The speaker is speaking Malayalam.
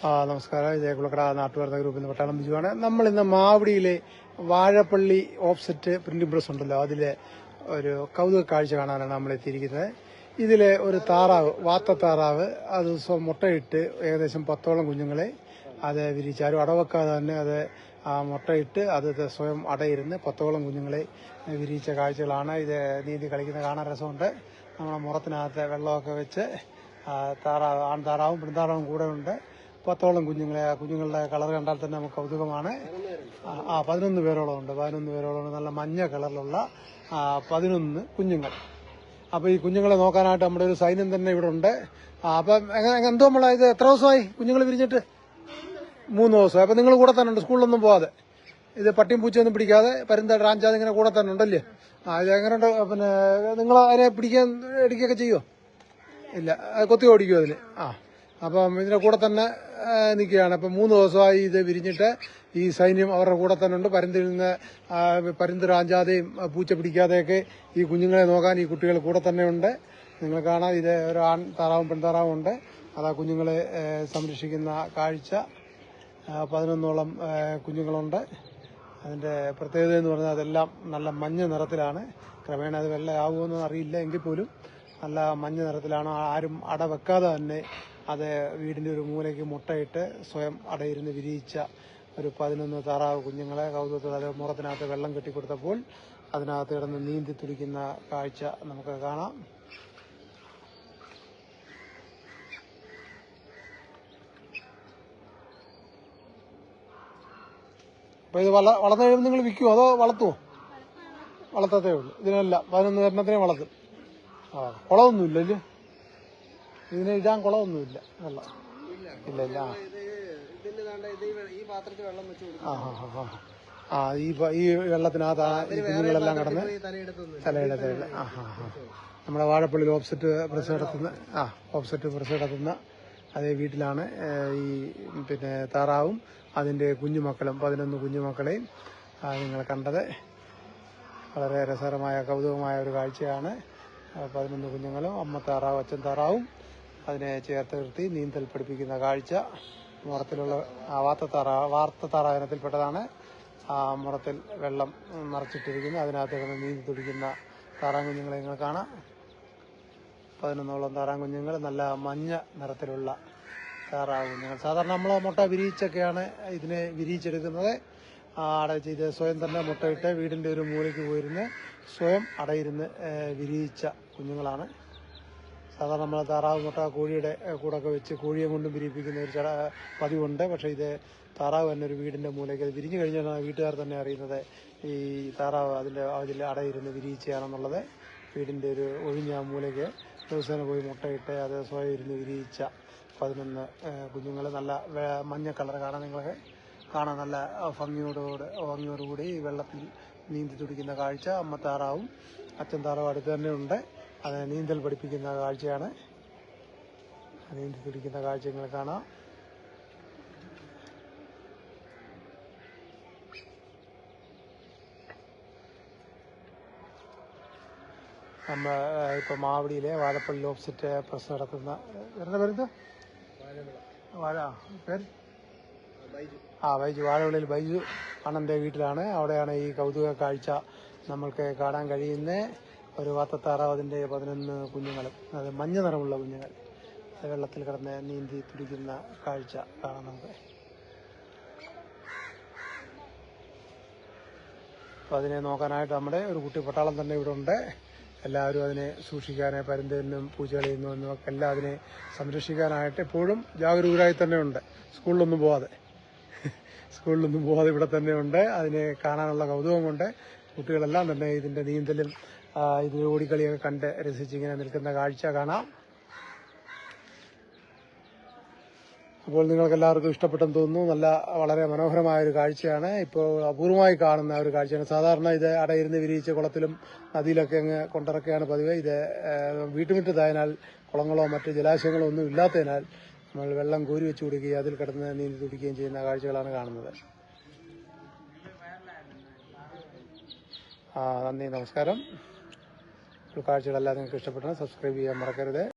നമസ്കാരം. ജയകുളക്കട നാട്ടുവാർത്ത ഗ്രൂപ്പിൽ നിന്ന് പട്ടാളം ബിജുവാണ്. നമ്മൾ ഇന്ന് മാവടിയിലെ വാഴപ്പള്ളി ഓഫ്സെറ്റ് പ്രിന്റിംഗ് പ്രസ് ഉണ്ടല്ലോ, അതിലെ ഒരു കൗതുക കാഴ്ച കാണാനാണ് നമ്മൾ എത്തിയിരിക്കുന്നത്. ഇതിലെ ഒരു താറാവ്, വാത്തത്താറാവ്, അത് മുട്ടയിട്ട് ഏകദേശം 10ഓളം കുഞ്ഞുങ്ങളെ അത് വിരിച്ചാരും അടവെക്കാതെ തന്നെ അത് മുട്ടയിട്ട് അത് സ്വയം അടയിരുന്ന് 10ഓളം കുഞ്ഞുങ്ങളെ വിരിയിച്ച കാഴ്ചകളാണ്. ഇത് നീന്തി കളിക്കുന്ന കാണാൻ രസമുണ്ട്. നമ്മുടെ മുറത്തിനകത്ത് വെള്ളമൊക്കെ വെച്ച് താറാവ്, ആൺതാറാവും പെൺതാറാവും കൂടെ ഉണ്ട്. 10ഓളം കുഞ്ഞുങ്ങളെ, കുഞ്ഞുങ്ങളുടെ കളർ കണ്ടാൽ തന്നെ നമുക്ക് കൗതുകമാണ്. 11 പേരോളം ഉണ്ട്. 11 പേരോളം ഉണ്ട്. നല്ല മഞ്ഞ കളറിലുള്ള 11 കുഞ്ഞുങ്ങൾ. അപ്പോൾ ഈ കുഞ്ഞുങ്ങളെ നോക്കാനായിട്ട് നമ്മുടെ ഒരു സൈന്യം തന്നെ ഇവിടെ ഉണ്ട്. അപ്പം എന്തോ ഇത് എത്ര ദിവസമായി കുഞ്ഞുങ്ങൾ വിരിഞ്ഞിട്ട്? 3 ദിവസമായി. അപ്പം നിങ്ങൾ കൂടെ തന്നെ ഉണ്ട്, സ്കൂളിലൊന്നും പോവാതെ? ഇത് പട്ടിയും പൂച്ചയൊന്നും പിടിക്കാതെ പരുന്ത റാഞ്ചാതെ ഇങ്ങനെ കൂടെ തന്നെ ഉണ്ടല്ലേ? ഇത് എങ്ങനെയുണ്ട്? പിന്നെ നിങ്ങൾ അതിനെ പിടിക്കാൻ ഇടിക്കുകയൊക്കെ ചെയ്യുമോ? ഇല്ല, കൊത്തി ഓടിക്കുമോ അതിന്? അപ്പം ഇതിന്റെ കൂടെ തന്നെ നിൽക്കുകയാണ്. അപ്പം 3 ദിവസമായി ഇത് വിരിഞ്ഞിട്ട് ഈ സൈന്യം അവരുടെ കൂടെ തന്നെ ഉണ്ട്. പരുന്ത് റാഞ്ചാതെയും പൂച്ച പിടിക്കാതെയൊക്കെ ഈ കുഞ്ഞുങ്ങളെ നോക്കാൻ ഈ കുട്ടികൾ കൂടെ തന്നെ ഉണ്ട്. നിങ്ങൾ കാണാം, ഇത് ഒരു ആൺ താറാവും പെൺതാറാവും ഉണ്ട്. അത് ആ കുഞ്ഞുങ്ങളെ സംരക്ഷിക്കുന്ന കാഴ്ച. 11ഓളം കുഞ്ഞുങ്ങളുണ്ട്. അതിന്റെ പ്രത്യേകത എന്ന് പറഞ്ഞാൽ അതെല്ലാം നല്ല മഞ്ഞ നിറത്തിലാണ്. ക്രമേണ അത് വെള്ളയാകുമെന്ന് അറിയില്ല, എങ്കിൽ പോലും നല്ല മഞ്ഞ നിറത്തിലാണ്. ആരും അട വെക്കാതെ തന്നെ അത് വീടിന്റെ ഒരു മൂലയ്ക്ക് മുട്ടയിട്ട് സ്വയം അടയിരുന്ന് വിരിയിച്ച ഒരു 11 താറാവ് കുഞ്ഞുങ്ങളെ കൗതുകത്തോടെ അത് മുറത്തിനകത്ത് വെള്ളം കെട്ടിക്കൊടുത്തപ്പോൾ അതിനകത്ത് കിടന്ന് നീന്തി തുടിക്കുന്ന കാഴ്ച നമുക്ക് കാണാം. അപ്പൊ ഇത് വളർന്നു കഴിയുമ്പോൾ നിങ്ങൾ വിൽക്കുമോ അതോ വളർത്തുമോ? വളർത്തത്തേ ഉള്ളൂ. ഇതിനെല്ലാം 11 എണ്ണത്തിനെ വളർത്തും. കുളമൊന്നുമില്ല അല്ലേ? ഇതിനെ ഇടാൻ കുളമൊന്നുമില്ല. വെള്ളം ഇല്ല ഇല്ല. ഈ വെള്ളത്തിനകത്താണ് ഈ കുഞ്ഞുങ്ങളെല്ലാം കിടന്ന് തലയിടത്തെ. നമ്മുടെ വാഴപ്പള്ളിയിൽ ഓഫ്സെറ്റ് പ്രസ് നടത്തുന്ന അതേ വീട്ടിലാണ് ഈ താറാവും അതിന്റെ കുഞ്ഞുമക്കളും 11 കുഞ്ഞുമക്കളെയും നിങ്ങൾ കണ്ടത്. വളരെ രസകരമായ കൗതുകമായ ഒരു കാഴ്ചയാണ്. 11 കുഞ്ഞുങ്ങളും അമ്മ താറാവും അച്ഛൻ താറാവും അതിനെ ചേർത്ത് നിർത്തി നീന്തൽ പഠിപ്പിക്കുന്ന കാഴ്ച. മുറത്തിലുള്ള വാർത്ത ഇനത്തിൽപ്പെട്ടതാണ്. മുറത്തിൽ വെള്ളം നിറച്ചിട്ടിരിക്കുന്നു. അതിനകത്ത് കിടന്ന് നീന്തി തുടിക്കുന്ന താറാങ്കുഞ്ഞുങ്ങളെ നിങ്ങൾ കാണാം. 11ഓളം താറാങ്കുഞ്ഞുങ്ങൾ, നല്ല മഞ്ഞ നിറത്തിലുള്ള താറാവ് കുഞ്ഞുങ്ങൾ. സാധാരണ നമ്മൾ മുട്ട വിരിയിച്ചൊക്കെയാണ് ഇതിനെ വിരിയിച്ചെടുക്കുന്നത്. ഇത് സ്വയം തന്നെ മുട്ടയിട്ട് വീടിന്റെ ഒരു മൂലയ്ക്ക് പോയിരുന്ന് സ്വയം അടയിരുന്ന് വിരിയിച്ച കുഞ്ഞുങ്ങളാണ്. സാധാരണ നമ്മൾ താറാവ് മുട്ട കോഴിയുടെ കൂടൊക്കെ വെച്ച് കോഴിയെ കൊണ്ടും വിരിയിപ്പിക്കുന്ന ഒരു പതിവുണ്ട്. പക്ഷേ ഇത് താറാവ് തന്നെ ഒരു വീടിന്റെ മൂലയ്ക്ക് അത് വിരിഞ്ഞു കഴിഞ്ഞാൽ വീട്ടുകാർ തന്നെ അറിയുന്നത് ഈ താറാവ് അതിൽ അടയിരുന്ന് വിരിയിച്ചാണെന്നുള്ളത്. വീടിന്റെ ഒരു ഒഴിഞ്ഞ മൂലയ്ക്ക് ദിവസേന പോയി മുട്ടയിട്ട് അത് സ്വയം ഇരുന്ന് വിരിയിച്ച 11 കുഞ്ഞുങ്ങൾ. നല്ല മഞ്ഞ കളർ നിങ്ങൾക്ക് കാണാൻ നല്ല ഭംഗിയോടുകൂടി ഈ വെള്ളത്തിൽ നീന്തി തുടിക്കുന്ന കാഴ്ച. അമ്മ താറാവും അച്ഛൻ താറാവും അടുത്ത് തന്നെ ഉണ്ട്. അത് നീന്തൽ പഠിപ്പിക്കുന്ന കാഴ്ചയാണ്. നീന്തി തുടിക്കുന്ന കാഴ്ച നിങ്ങൾ കാണാം. നമ്മൾ ഇപ്പൊ മാവടിയിലെ വാഴപ്പള്ളി ഓഫ്സെറ്റ് പ്രസ് നടത്തുന്ന ബൈജു, വാഴപ്പള്ളിയിൽ ബൈജു അണ്ണന്റെ വീട്ടിലാണ്. അവിടെയാണ് ഈ കൗതുക കാഴ്ച നമ്മൾക്ക് കാണാൻ കഴിയുന്നത്. ഒരു വാത്തത്താറാവ് അതിന്റെ 11 കുഞ്ഞുങ്ങളും, അത് മഞ്ഞ നിറമുള്ള കുഞ്ഞുങ്ങൾ വെള്ളത്തിൽ കിടന്ന് നീന്തി തുടിക്കുന്ന കാഴ്ച കാണാം നമുക്ക്. അപ്പോൾ അതിനെ നോക്കാനായിട്ട് നമ്മുടെ ഒരു കുട്ടി പട്ടാളം തന്നെ ഇവിടെ ഉണ്ട്. എല്ലാവരും അതിനെ സൂക്ഷിക്കാനെ, പരുന്തിനും പൂച്ചകളിൽ നിന്നും ഒക്കെ എല്ലാം അതിനെ സംരക്ഷിക്കാനായിട്ട് എപ്പോഴും ജാഗരൂകരായി തന്നെ ഉണ്ട്. സ്കൂളിലൊന്നും പോവാതെ ഇവിടെ തന്നെ ഉണ്ട്. അതിനെ കാണാനുള്ള കൗതുകം കൊണ്ട് കുട്ടികളെല്ലാം തന്നെ ഇതിന്റെ നീന്തലും ഇതിൽ ഓടിക്കളിയൊക്കെ കണ്ട് രസിച്ചിങ്ങനെ നിൽക്കുന്ന കാഴ്ച കാണാം. അപ്പോൾ നിങ്ങൾക്ക് എല്ലാവർക്കും ഇഷ്ടപ്പെട്ടെന്ന് തോന്നുന്നു. വളരെ മനോഹരമായ ഒരു കാഴ്ചയാണ്. ഇപ്പോൾ അപൂർവമായി കാണുന്ന ഒരു കാഴ്ചയാണ്. സാധാരണ ഇത് അടയിരുന്ന് വിരിയിച്ച് കുളത്തിലും നദിയിലൊക്കെ അങ്ങ് കൊണ്ടിറക്കുകയാണ് പതിവ്. ഇത് വീട്ടുമുറ്റത്തായതിനാൽ കുളങ്ങളോ മറ്റ് ജലാശയങ്ങളോ ഒന്നും ഇല്ലാത്തതിനാൽ നമ്മൾ വെള്ളം കോരി വെച്ച് കൊടുക്കുകയും അതിൽ കിടന്ന് നീന്തി തുടിക്കുകയും ചെയ്യുന്ന കാഴ്ചകളാണ് കാണുന്നത്. നന്ദി, നമസ്കാരം. കാഴ്ചകളെല്ലാം നിങ്ങൾക്ക് ഇഷ്ടപ്പെട്ടാൽ സബ്സ്ക്രൈബ് ചെയ്യാൻ മറക്കരുത്.